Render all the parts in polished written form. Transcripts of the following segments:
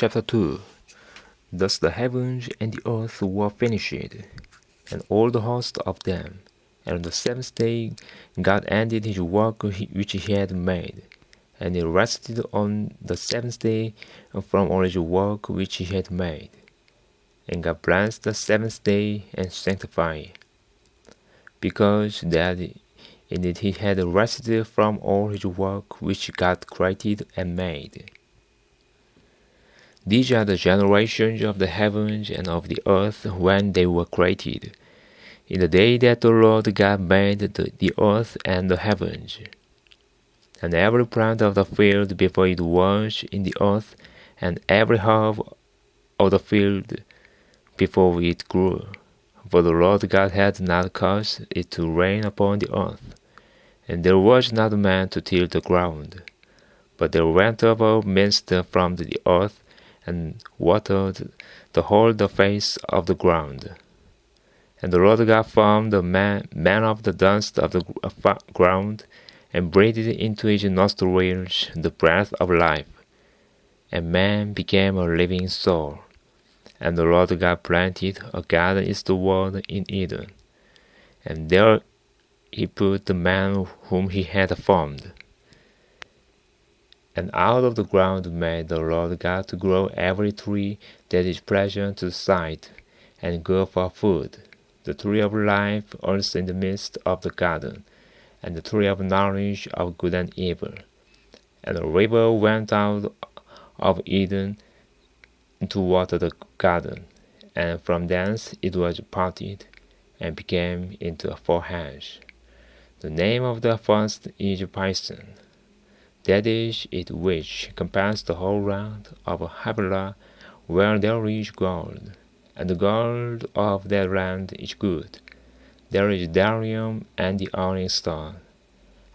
Chapter 2. Thus the heavens and the earth were finished, and all the host of them. And on the seventh day God ended his work which he had made, and he rested on the seventh day from all his work which he had made. And God blessed the seventh day and sanctified it, because that in it he had rested from all his work which God created and made. These are the generations of the heavens and of the earth when they were created, in the day that the Lord God made the earth and the heavens. And every plant of the field before it was in the earth, and every herb of the field before it grew. For the Lord God had not caused it to rain upon the earth, and there was not man to till the ground. But there went up a mist from the earth, and watered the face of the ground. And the Lord God formed the man of the dust of the ground, and breathed into his nostrils the breath of life, and man became a living soul. And the Lord God planted a garden eastward in Eden, and there he put the man whom he had formed. And out of the ground made the Lord God to grow every tree that is pleasant to the sight, and good for food, the tree of life also in the midst of the garden, and the tree of knowledge of good and evil. And a river went out of Eden to water the garden, and from thence it was parted, and became into a forest. The name of the first is Pison. That is it which compassed the whole round of Havilah, where there is gold, and the gold of that land is good. There is bdellium and the onyx stone.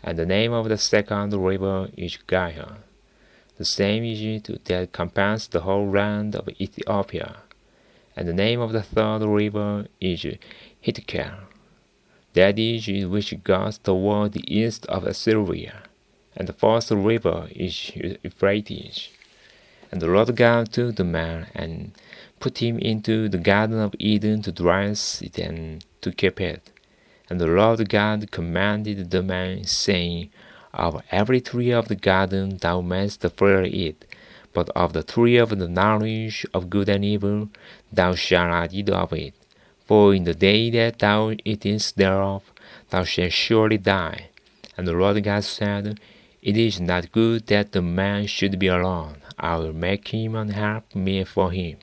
And the name of the second river is Gihon. The same is it that compassed the whole land of Ethiopia. And the name of the third river is Hiddekel. That is it which goes toward the east of Assyria. And the fourth river is Euphrates. And the Lord God took the man and put him into the garden of Eden to dress it and to keep it. And the Lord God commanded the man, saying, Of every tree of the garden thou mayst freely eat, but of the tree of the knowledge of good and evil thou shalt not eat of it. For in the day that thou eatest thereof thou shalt surely die. And the Lord God said, It is not good that the man should be alone. I will make him an helpmeet for him.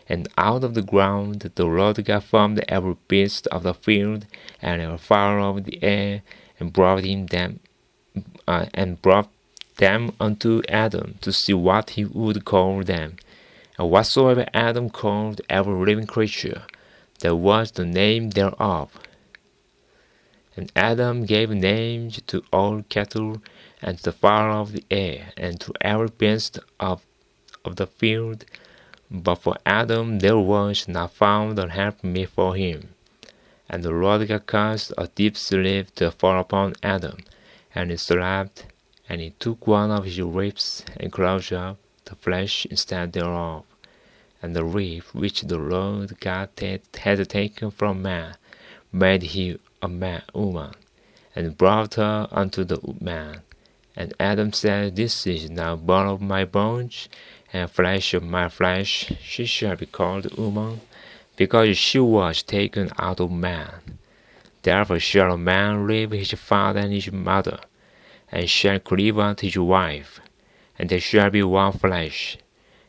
And out of the ground the Lord God formed every beast of the field and every fowl of the air, and brought them unto Adam to see what he would call them. And whatsoever Adam called every living creature, that was the name thereof. And Adam gave names to all cattle, and to the fowl of the air, and to every beast of the field. But for Adam there was not found an helpmeet for him. And the Lord God caused a deep sleep to fall upon Adam, and he slept, and he took one of his ribs, and closed up the flesh instead thereof. And the rib which the Lord God had taken from man made he a woman, and brought her unto the man. And Adam said, This is now bone of my bones, and flesh of my flesh. She shall be called woman, because she was taken out of man. Therefore shall a man leave his father and his mother, and shall cleave unto his wife, and they shall be one flesh.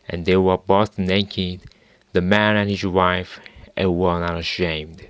And they were both naked, the man and his wife, and were not ashamed.